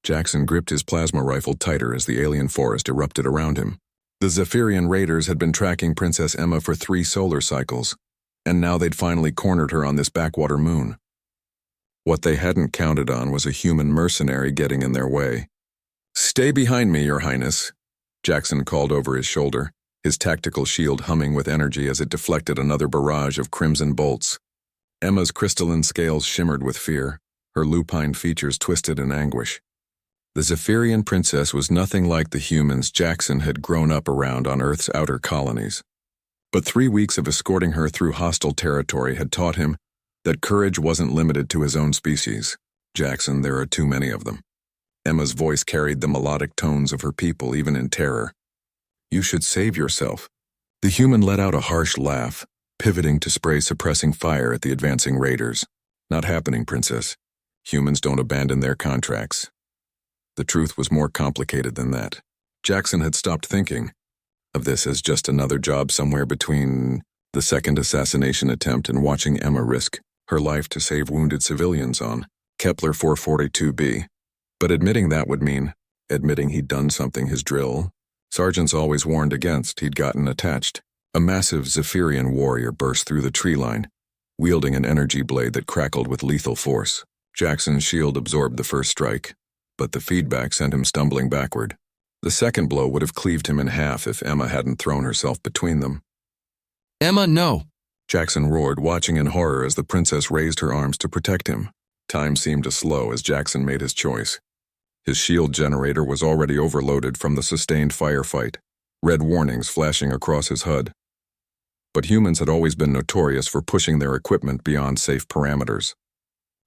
Jackson gripped his plasma rifle tighter as the alien forest erupted around him. The Zephyrian raiders had been tracking Princess Emma for 3 solar cycles, and now they'd finally cornered her on this backwater moon. What they hadn't counted on was a human mercenary getting in their way. "Stay behind me, Your Highness," Jackson called over his shoulder, his tactical shield humming with energy as it deflected another barrage of crimson bolts. Emma's crystalline scales shimmered with fear, her lupine features twisted in anguish. The Zephyrian princess was nothing like the humans Jackson had grown up around on Earth's outer colonies. But 3 weeks of escorting her through hostile territory had taught him that courage wasn't limited to his own species. "Jackson, there are too many of them." Emma's voice carried the melodic tones of her people even in terror. "You should save yourself." The human let out a harsh laugh, pivoting to spray suppressing fire at the advancing raiders. "Not happening, Princess. Humans don't abandon their contracts." The truth was more complicated than that. Jackson had stopped thinking of this as just another job somewhere between the second assassination attempt and watching Emma risk her life to save wounded civilians on Kepler 442b. But admitting that would mean admitting he'd done something his drill sergeants always warned against. He'd gotten attached. A massive Zephyrian warrior burst through the tree line, wielding an energy blade that crackled with lethal force. Jackson's shield absorbed the first strike, but the feedback sent him stumbling backward. The second blow would have cleaved him in half if Emma hadn't thrown herself between them. "Emma, no!" Jackson roared, watching in horror as the princess raised her arms to protect him. Time seemed to slow as Jackson made his choice. His shield generator was already overloaded from the sustained firefight, red warnings flashing across his HUD. But humans had always been notorious for pushing their equipment beyond safe parameters.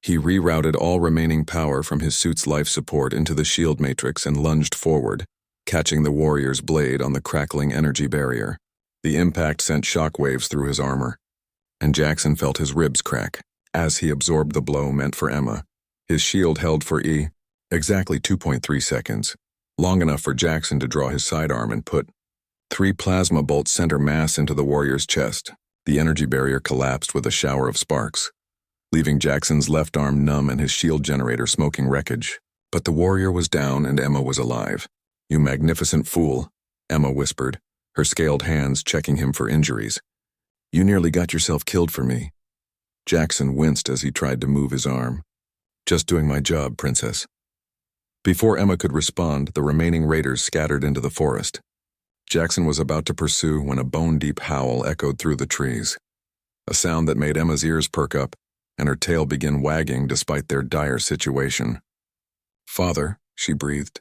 He rerouted all remaining power from his suit's life support into the shield matrix and lunged forward, catching the warrior's blade on the crackling energy barrier. The impact sent shockwaves through his armor, and Jackson felt his ribs crack as he absorbed the blow meant for Emma. His shield held for exactly 2.3 seconds, long enough for Jackson to draw his sidearm and put 3 plasma bolts center mass into the warrior's chest. The energy barrier collapsed with a shower of sparks, leaving Jackson's left arm numb and his shield generator smoking wreckage. But the warrior was down and Emma was alive. "You magnificent fool," Emma whispered, her scaled hands checking him for injuries. "You nearly got yourself killed for me." Jackson winced as he tried to move his arm. "Just doing my job, Princess." Before Emma could respond, the remaining raiders scattered into the forest. Jackson was about to pursue when a bone-deep howl echoed through the trees, a sound that made Emma's ears perk up and her tail begin wagging despite their dire situation. "Father," she breathed.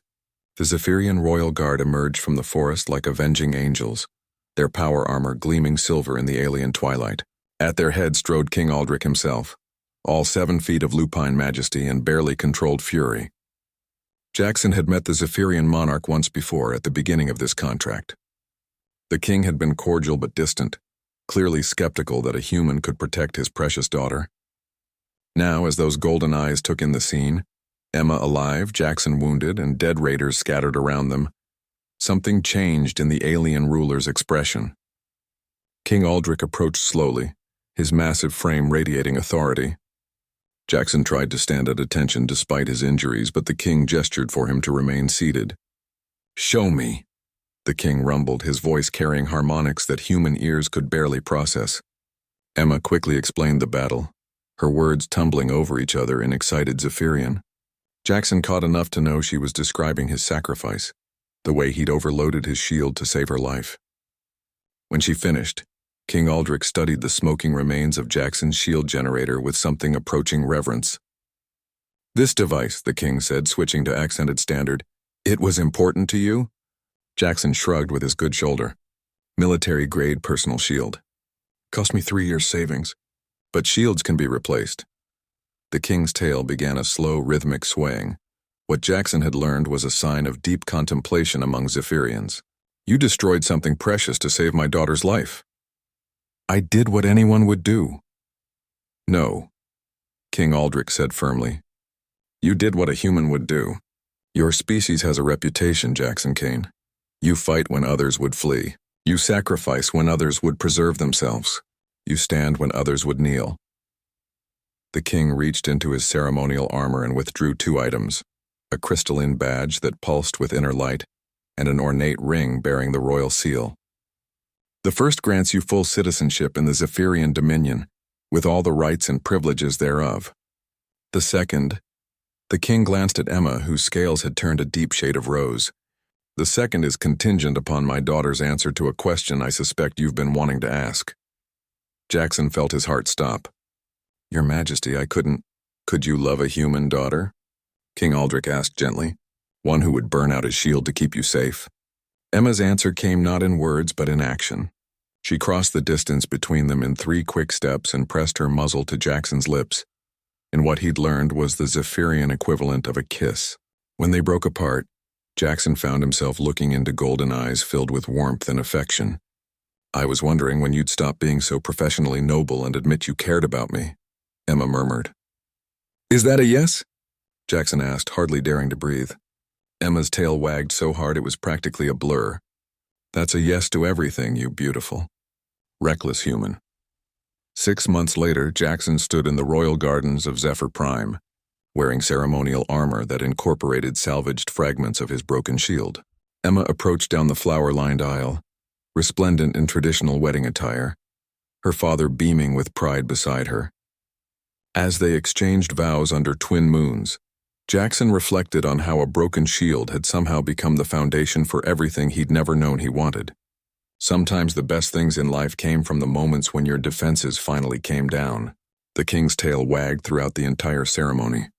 The Zephyrian royal guard emerged from the forest like avenging angels, their power armor gleaming silver in the alien twilight. At their head strode King Aldrich himself, all 7 feet of lupine majesty and barely controlled fury. Jackson had met the Zephyrian monarch once before at the beginning of this contract. The king had been cordial but distant, clearly skeptical that a human could protect his precious daughter. Now, as those golden eyes took in the scene, Emma alive, Jackson wounded, and dead raiders scattered around them, something changed in the alien ruler's expression. King Aldrich approached slowly, his massive frame radiating authority. Jackson tried to stand at attention despite his injuries, but the king gestured for him to remain seated. "Show me," the king rumbled, his voice carrying harmonics that human ears could barely process. Emma quickly explained the battle, her words tumbling over each other in excited Zephyrian. Jackson caught enough to know she was describing his sacrifice, the way he'd overloaded his shield to save her life. When she finished, King Aldrich studied the smoking remains of Jackson's shield generator with something approaching reverence. "This device," the king said, switching to accented standard. "It was important to you?" Jackson shrugged with his good shoulder. "Military-grade personal shield. Cost me 3 years' savings. But shields can be replaced." The king's tail began a slow, rhythmic swaying. What Jackson had learned was a sign of deep contemplation among Zephyrians. "You destroyed something precious to save my daughter's life." "I did what anyone would do." "No," King Aldrich said firmly. "You did what a human would do. Your species has a reputation, Jackson Kane. You fight when others would flee. You sacrifice when others would preserve themselves. You stand when others would kneel." The king reached into his ceremonial armor and withdrew 2 items, a crystalline badge that pulsed with inner light, and an ornate ring bearing the royal seal. The first grants you full citizenship in the Zephyrian dominion, with all the rights and privileges thereof. The second, the king glanced at Emma, whose scales had turned a deep shade of rose. The second is contingent upon my daughter's answer to a question I suspect you've been wanting to ask. Jackson felt his heart stop. Your Majesty, could you love a human daughter? King Aldrich asked gently. One who would burn out his shield to keep you safe. Emma's answer came not in words but in action. She crossed the distance between them in 3 quick steps and pressed her muzzle to Jackson's lips. And what he'd learned was the Zephyrian equivalent of a kiss. When they broke apart, Jackson found himself looking into golden eyes filled with warmth and affection. I was wondering when you'd stop being so professionally noble and admit you cared about me, Emma murmured. Is that a yes? Jackson asked, hardly daring to breathe. Emma's tail wagged so hard it was practically a blur. That's a yes to everything, you beautiful, reckless human. 6 months later, Jackson stood in the royal gardens of Zephyr Prime, wearing ceremonial armor that incorporated salvaged fragments of his broken shield. Emma approached down the flower-lined aisle, resplendent in traditional wedding attire, her father beaming with pride beside her. As they exchanged vows under twin moons, Jackson reflected on how a broken shield had somehow become the foundation for everything he'd never known he wanted. Sometimes the best things in life came from the moments when your defenses finally came down. The king's tail wagged throughout the entire ceremony.